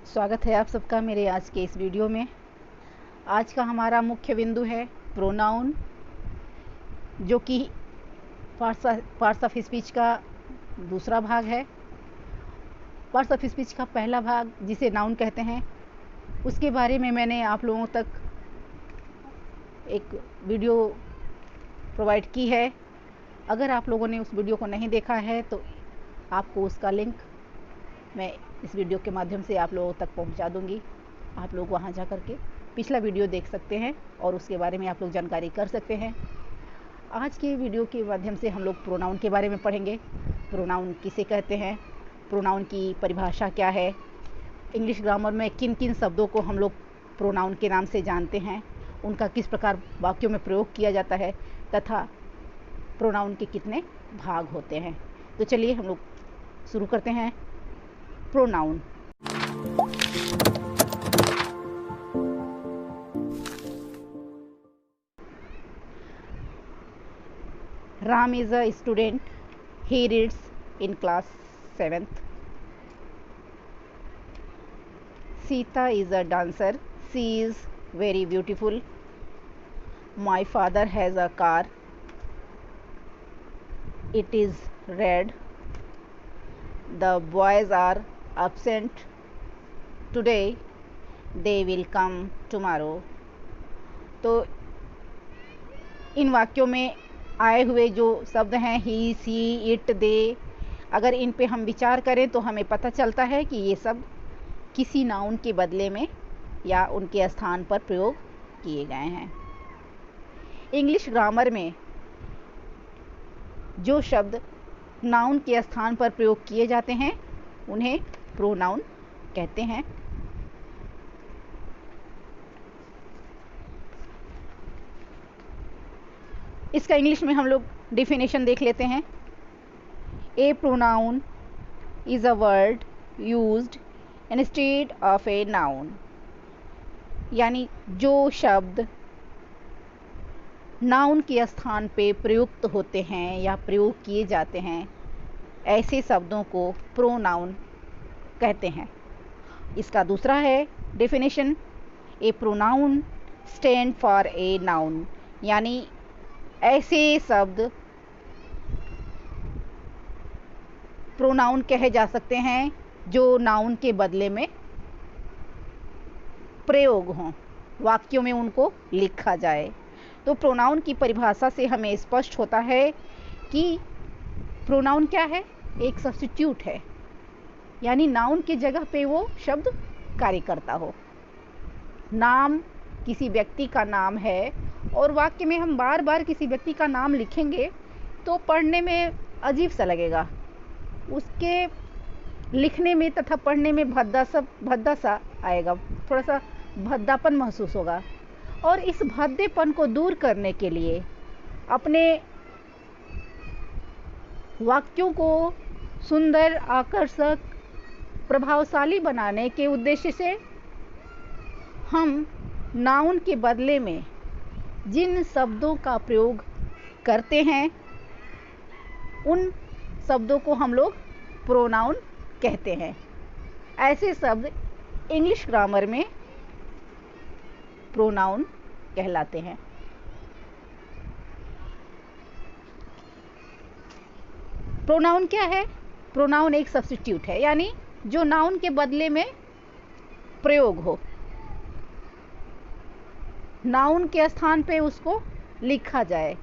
स्वागत है आप सबका मेरे आज के इस वीडियो में। आज का हमारा मुख्य बिंदु है प्रोनाउन, जो कि पार्ट्स ऑफ स्पीच का दूसरा भाग है। पार्ट्स ऑफ स्पीच का पहला भाग, जिसे नाउन कहते हैं, उसके बारे में मैंने आप लोगों तक एक वीडियो प्रोवाइड की है। अगर आप लोगों ने उस वीडियो को नहीं देखा है तो आपको उसका लिंक मैं इस वीडियो के माध्यम से आप लोगों तक पहुंचा दूंगी। आप लोग वहां जा कर के पिछला वीडियो देख सकते हैं और उसके बारे में आप लोग जानकारी कर सकते हैं। आज के वीडियो के माध्यम से हम लोग प्रोनाउन के बारे में पढ़ेंगे। प्रोनाउन किसे कहते हैं, प्रोनाउन की परिभाषा क्या है, इंग्लिश ग्रामर में किन किन शब्दों को हम लोग प्रोनाउन के नाम से जानते हैं, उनका किस प्रकार वाक्यों में प्रयोग किया जाता है तथा प्रोनाउन के कितने भाग होते हैं। तो चलिए हम लोग शुरू करते हैं। Pronoun. Ram is a student. He reads in class 7th. Sita is a dancer. She is very beautiful. My father has a car. It is red. The boys are absent today. They will come tomorrow. तो इन वाक्यों में आए हुए जो शब्द हैं ही, सी, it, दे, अगर इन पे हम विचार करें तो हमें पता चलता है कि ये सब किसी नाउन के बदले में या उनके स्थान पर प्रयोग किए गए हैं। इंग्लिश ग्रामर में जो शब्द नाउन के स्थान पर प्रयोग किए जाते हैं उन्हें प्रोनाउन कहते हैं। इसका इंग्लिश में हम लोग डेफिनेशन देख लेते हैं। A pronoun is a word used instead of a noun, यानी जो शब्द नाउन के स्थान पे प्रयुक्त होते हैं या प्रयोग किए जाते हैं, ऐसे शब्दों को प्रोनाउन कहते हैं। इसका दूसरा है definition, A pronoun stand for a noun, यानी ऐसे शब्द प्रोनाउन कहे जा सकते हैं जो नाउन के बदले में प्रयोग हों, वाक्यों में उनको लिखा जाए। तो प्रोनाउन की परिभाषा से हमें स्पष्ट होता है कि प्रोनाउन क्या है, एक सब्स्टिट्यूट है, यानी नाउन की जगह पे वो शब्द कार्य करता हो। नाम किसी व्यक्ति का नाम है और वाक्य में हम बार बार किसी व्यक्ति का नाम लिखेंगे तो पढ़ने में अजीब सा लगेगा, उसके लिखने में तथा पढ़ने में भद्दा सा आएगा, थोड़ा सा भद्दापन महसूस होगा। और इस भद्देपन को दूर करने के लिए, अपने वाक्यों को सुंदर, आकर्षक, प्रभावशाली बनाने के उद्देश्य से हम नाउन के बदले में जिन शब्दों का प्रयोग करते हैं उन शब्दों को हम लोग प्रोनाउन कहते हैं। ऐसे शब्द इंग्लिश ग्रामर में प्रोनाउन कहलाते हैं। प्रोनाउन क्या है? प्रोनाउन एक सब्स्टिट्यूट है, यानी जो नाउन के बदले में प्रयोग हो, नाउन के स्थान पे उसको लिखा जाए,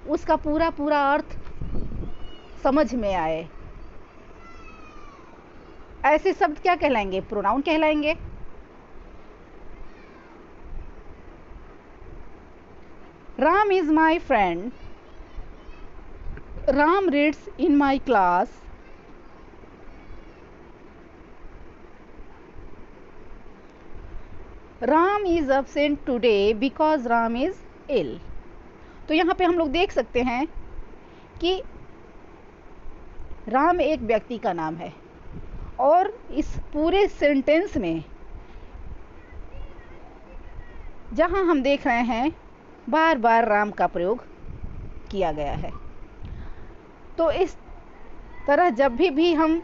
उसका पूरा पूरा अर्थ समझ में आए, ऐसे शब्द क्या कहलाएंगे? प्रोनाउन कहलाएंगे। Ram is my friend. Ram reads in my class. Ram is absent today because Ram is ill. तो यहाँ पे हम लोग देख सकते हैं कि राम एक व्यक्ति का नाम है और इस पूरे सेंटेंस में जहाँ हम देख रहे हैं बार बार राम का प्रयोग किया गया है। तो इस तरह जब भी हम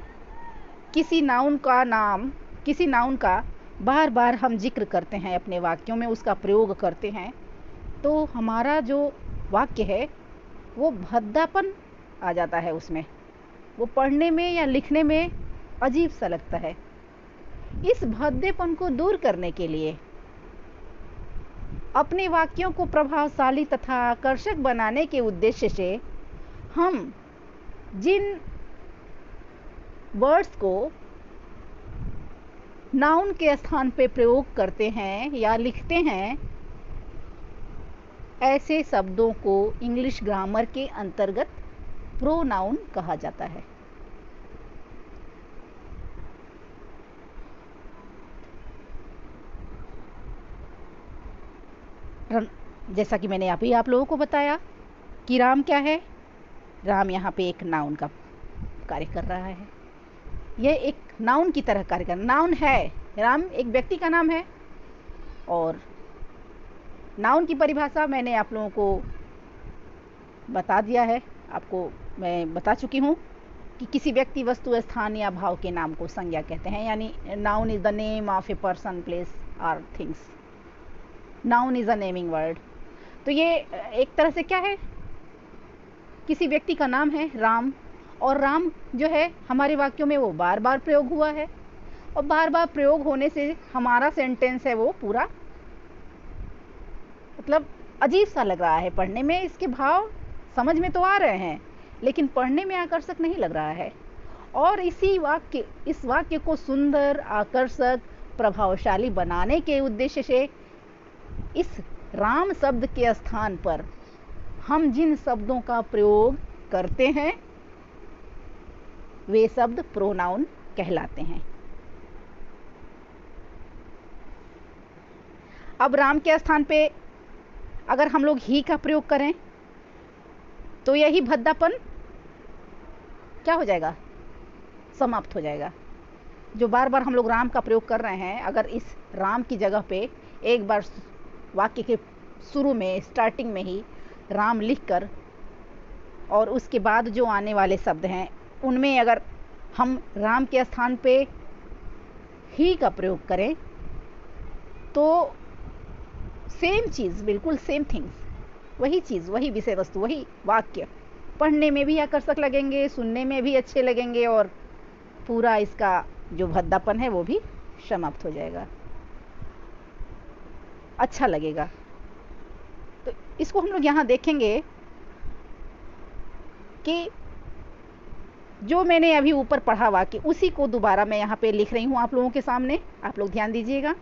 किसी नाउन का नाम किसी नाउन का बार बार हम जिक्र करते हैं, अपने वाक्यों में उसका प्रयोग करते हैं, तो हमारा जो वाक्य है वो भद्दापन आ जाता है उसमें, वो पढ़ने में या लिखने में अजीब सा लगता है। इस भद्देपन को दूर करने के लिए, अपने वाक्यों को प्रभावशाली तथा आकर्षक बनाने के उद्देश्य से हम जिन वर्ड्स को नाउन के स्थान पे प्रयोग करते हैं या लिखते हैं, ऐसे शब्दों को इंग्लिश ग्रामर के अंतर्गत प्रोनाउन कहा जाता है। जैसा कि मैंने अभी आप लोगों को बताया कि राम क्या है, राम यहाँ पे एक नाउन का कार्य कर रहा है। यह एक नाउन की तरह कार्य कर, नाउन है, राम एक व्यक्ति का नाम है। और नाउन की परिभाषा मैंने आप लोगों को बता दिया है, आपको मैं बता चुकी हूँ कि किसी व्यक्ति, वस्तु, स्थान या भाव के नाम को संज्ञा कहते हैं। यानी noun is the name of a person, place और things. Noun is a naming word. तो ये एक तरह से क्या है, किसी व्यक्ति का नाम है राम, और राम जो है हमारे वाक्यों में वो बार बार प्रयोग हुआ है, और बार बार प्रयोग होने से हमारा सेंटेंस है वो पूरा मतलब अजीब सा लग रहा है पढ़ने में। इसके भाव समझ में तो आ रहे हैं, लेकिन पढ़ने में आकर्षक नहीं लग रहा है। और इस वाक्य को सुंदर, आकर्षक, प्रभावशाली बनाने के उद्देश्य से इस राम शब्द के स्थान पर हम जिन शब्दों का प्रयोग करते हैं वे शब्द प्रोनाउन कहलाते हैं। अब राम के स्थान पे अगर हम लोग ही का प्रयोग करें तो यही भद्दापन क्या हो जाएगा, समाप्त हो जाएगा। जो बार बार हम लोग राम का प्रयोग कर रहे हैं, अगर इस राम की जगह पे एक बार वाक्य के शुरू में, स्टार्टिंग में ही राम लिखकर और उसके बाद जो आने वाले शब्द हैं उनमें अगर हम राम के स्थान पे ही का प्रयोग करें तो सेम चीज़, बिल्कुल सेम थिंग्स, वही चीज़, वही विषय वस्तु, वही वाक्य पढ़ने में भी आकर्षक लगेंगे, सुनने में भी अच्छे लगेंगे, और पूरा इसका जो भद्दापन है वो भी समाप्त हो जाएगा, अच्छा लगेगा। तो इसको हम लोग यहाँ देखेंगे कि जो मैंने अभी ऊपर पढ़ा वाक्य, उसी को दोबारा मैं यहाँ पे लिख रही हूँ आप लोगों के सामने। आप लोग ध्यान दीजिएगा।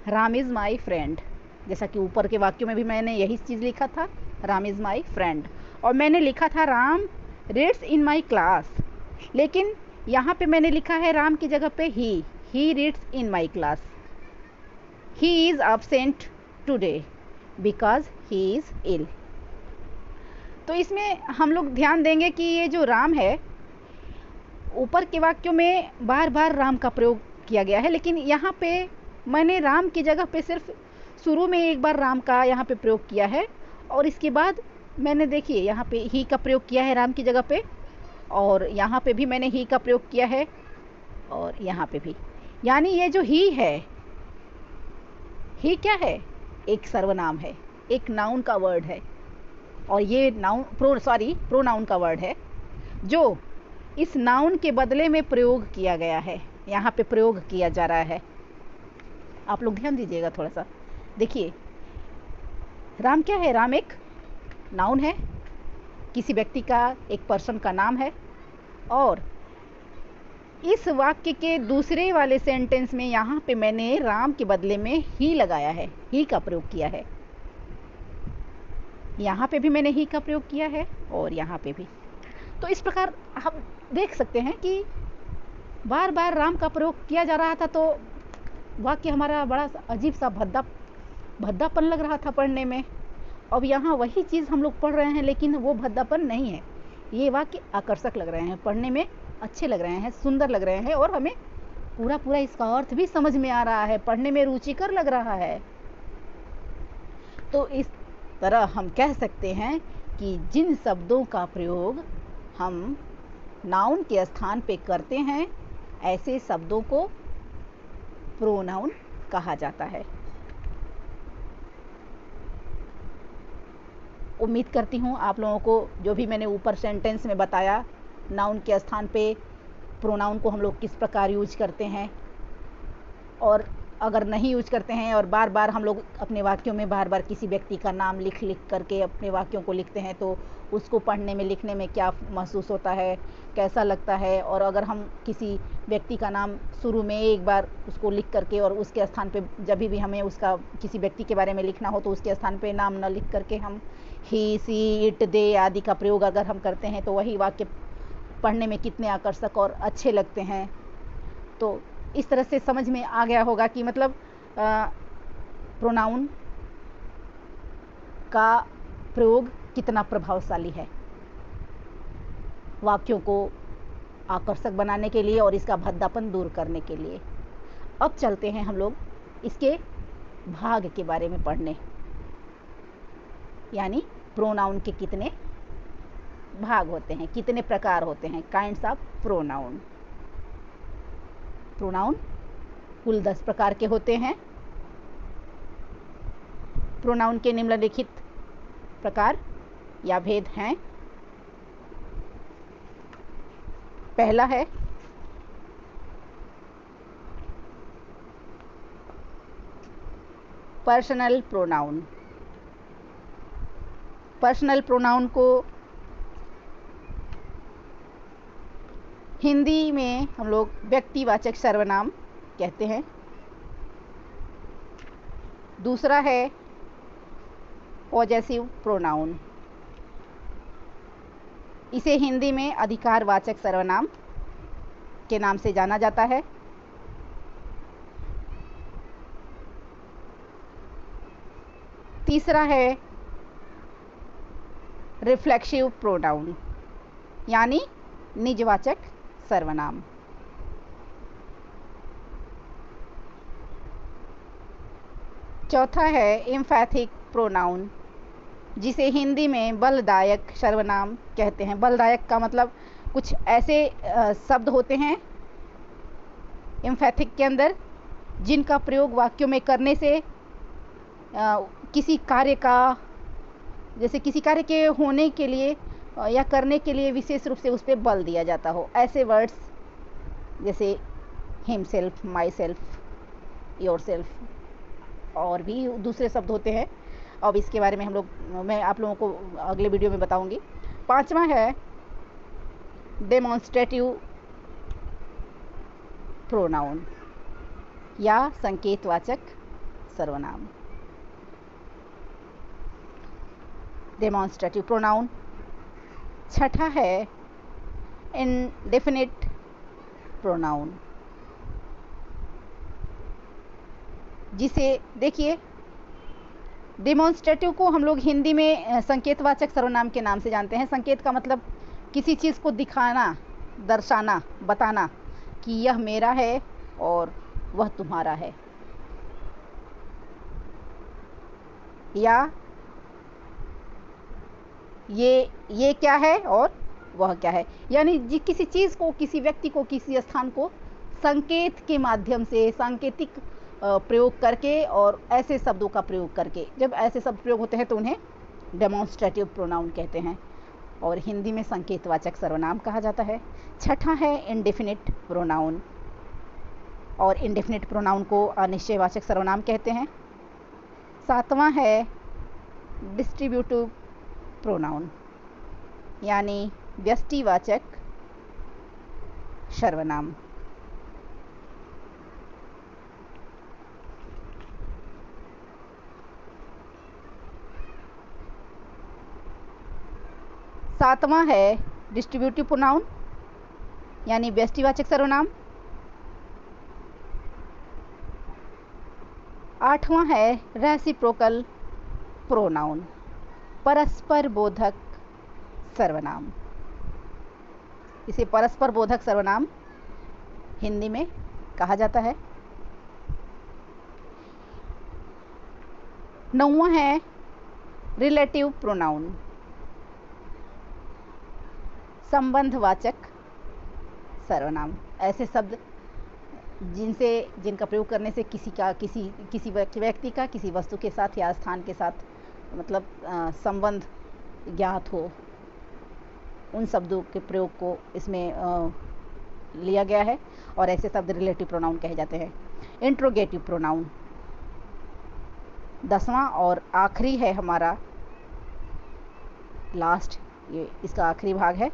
राम इज़ माई फ्रेंड, जैसा कि ऊपर के वाक्यों में भी मैंने यही चीज़ लिखा था, राम इज़ माई फ्रेंड। और मैंने लिखा था Ram reads in my class, लेकिन यहाँ पे मैंने लिखा है राम की जगह पे he reads in my class. He is absent today because he is ill. तो इसमें हम लोग ध्यान देंगे कि ये जो राम है, ऊपर के वाक्यों में बार बार राम का प्रयोग किया गया है, लेकिन यहाँ पे मैंने राम की जगह पे सिर्फ शुरू में एक बार राम का यहाँ पे प्रयोग किया है, और इसके बाद मैंने देखिए यहाँ पे ही का प्रयोग किया है राम की जगह पे, और यहाँ पे भी मैंने ही का प्रयोग किया है, और यहाँ पे भी। यानी ये जो ही है, ही क्या है, एक सर्वनाम है, एक नाउन का वर्ड है, और ये प्रोनाउन का वर्ड है जो इस नाउन के बदले में प्रयोग किया गया है, यहाँ पे प्रयोग किया जा रहा है। आप लोग ध्यान दीजिएगा थोड़ा सा, देखिए राम क्या है, राम एक नाउन है, किसी व्यक्ति का, एक पर्सन का नाम है, और इस वाक्य के दूसरे वाले सेंटेंस में यहाँ पे मैंने राम के बदले में ही लगाया है, ही का प्रयोग किया है। यहाँ पे भी मैंने ही का प्रयोग किया है, और यहाँ पे भी। तो इस प्रकार हम देख सकते हैं कि बार बार राम का प्रयोग किया जा रहा था, तो वाक्य हमारा बड़ा अजीब सा भद्दापन लग रहा था पढ़ने में। अब यहाँ वही चीज़ हम लोग पढ़ रहे हैं, लेकिन वो भद्दापन नहीं है, ये वाक्य आकर्षक लग रहे हैं, पढ़ने में अच्छे लग रहे हैं, सुंदर लग रहे हैं, और हमें पूरा इसका अर्थ भी समझ में आ रहा है, पढ़ने में रुचिकर लग रहा है। तो इस तरह हम कह सकते हैं कि जिन शब्दों का प्रयोग हम नाउन के स्थान पे करते हैं, ऐसे शब्दों को प्रोनाउन कहा जाता है। उम्मीद करती हूँ आप लोगों को जो भी मैंने ऊपर सेंटेंस में बताया, नाउन के स्थान पे प्रोनाउन को हम लोग किस प्रकार यूज करते हैं, और अगर नहीं यूज करते हैं और बार बार हम लोग अपने वाक्यों में बार बार किसी व्यक्ति का नाम लिख करके अपने वाक्यों को लिखते हैं, तो उसको पढ़ने में लिखने में क्या महसूस होता है, कैसा लगता है। और अगर हम किसी व्यक्ति का नाम शुरू में एक बार उसको लिख करके और उसके स्थान पे जब भी हमें उसका किसी व्यक्ति के बारे में लिखना हो तो उसके स्थान पे नाम न लिख करके हम ही, सी, इट, दे आदि का प्रयोग अगर हम करते हैं तो वही वाक्य पढ़ने में कितने आकर्षक और अच्छे लगते हैं। तो इस तरह से समझ में आ गया होगा कि मतलब प्रोनाउन का प्रयोग कितना प्रभावशाली है वाक्यों को आकर्षक बनाने के लिए और इसका भद्दापन दूर करने के लिए। अब चलते हैं हम लोग इसके भाग के बारे में पढ़ने, यानी प्रोनाउन के कितने भाग होते हैं, कितने प्रकार होते हैं, काइंड्स ऑफ प्रोनाउन। प्रोनाउन कुल 10 प्रकार के होते हैं। प्रोनाउन के निम्नलिखित प्रकार या भेद हैं। पहला है पर्सनल प्रोनाउन। पर्सनल प्रोनाउन को हिंदी में हम लोग व्यक्तिवाचक सर्वनाम कहते हैं। दूसरा है पॉजेसिव प्रोनाउन, इसे हिंदी में अधिकारवाचक सर्वनाम के नाम से जाना जाता है। तीसरा है रिफ्लेक्सिव प्रोनाउन, यानी निजवाचक सर्वनाम। चौथा है एम्फैथिक प्रोनाउन, जिसे हिंदी में बलदायक सर्वनाम कहते हैं। बलदायक का मतलब कुछ ऐसे शब्द होते हैं एम्फैथिक के अंदर जिनका प्रयोग वाक्यों में करने से किसी कार्य का, जैसे किसी कार्य के होने के लिए या करने के लिए विशेष रूप से उस पर बल दिया जाता हो। ऐसे वर्ड्स जैसे himself, my self, your self और भी दूसरे शब्द होते हैं। अब इसके बारे में मैं आप लोगों को अगले वीडियो में बताऊंगी। पांचवा है डेमोन्स्ट्रेटिव प्रोनाउन या संकेतवाचक सर्वनाम। Demonstrative pronoun. छठा है इंडेफिनिट प्रोनाउन, जिसे देखिए डेमोन्स्ट्रेटिव को हम लोग हिंदी में संकेतवाचक सर्वनाम के नाम से जानते हैं। संकेत का मतलब किसी चीज़ को दिखाना, दर्शाना, बताना कि यह मेरा है और वह तुम्हारा है, या ये क्या है और वह क्या है। यानी किसी चीज़ को, किसी व्यक्ति को, किसी स्थान को संकेत के माध्यम से, सांकेतिक प्रयोग करके और ऐसे शब्दों का प्रयोग करके, जब ऐसे शब्द प्रयोग होते हैं तो उन्हें डेमोन्स्ट्रेटिव प्रोनाउन कहते हैं और हिंदी में संकेतवाचक सर्वनाम कहा जाता है। छठा है इंडेफिनिट प्रोनाउन, और इंडेफिनिट प्रोनाउन को अनिश्चयवाचक सर्वनाम कहते हैं। सातवां है डिस्ट्रीब्यूटिव प्रोनाउन, यानी व्यष्टिवाचक सर्वनाम। सातवां है डिस्ट्रीब्यूटिव प्रोनाउन यानी व्यष्टिवाचक सर्वनाम। आठवां है रेसिप्रोकल प्रोनाउन, परस्पर बोधक सर्वनाम। इसे परस्पर बोधक सर्वनाम हिंदी में कहा जाता है। नौवां है रिलेटिव प्रोनाउन, संबंधवाचक सर्वनाम। ऐसे शब्द जिनका प्रयोग करने से किसी व्यक्ति का किसी वस्तु के साथ या स्थान के साथ मतलब संबंध ज्ञात हो, उन शब्दों के प्रयोग को इसमें लिया गया है और ऐसे शब्द रिलेटिव प्रोनाउन कहे जाते हैं। इंट्रोगेटिव प्रोनाउन 10वां और आखिरी है हमारा, लास्ट, ये इसका आखिरी भाग है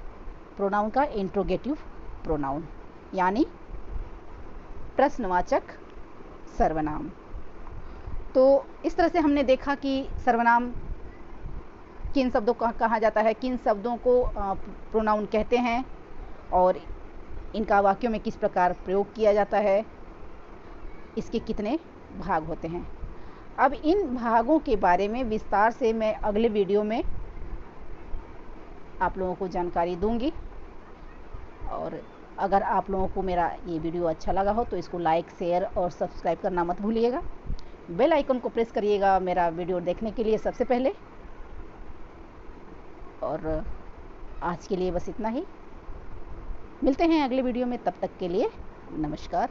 प्रोनाउन का, इंट्रोगेटिव प्रोनाउन यानी प्रश्नवाचक सर्वनाम। तो इस तरह से हमने देखा कि सर्वनाम किन शब्दों को कहा जाता है, किन शब्दों को प्रोनाउन कहते हैं और इनका वाक्यों में किस प्रकार प्रयोग किया जाता है, इसके कितने भाग होते हैं। अब इन भागों के बारे में विस्तार से मैं अगले वीडियो में आप लोगों को जानकारी दूंगी। और अगर आप लोगों को मेरा ये वीडियो अच्छा लगा हो तो इसको लाइक, शेयर और सब्सक्राइब करना मत भूलिएगा। बेल आइकन को प्रेस करिएगा मेरा वीडियो देखने के लिए सबसे पहले। और आज के लिए बस इतना ही, मिलते हैं अगले वीडियो में, तब तक के लिए नमस्कार।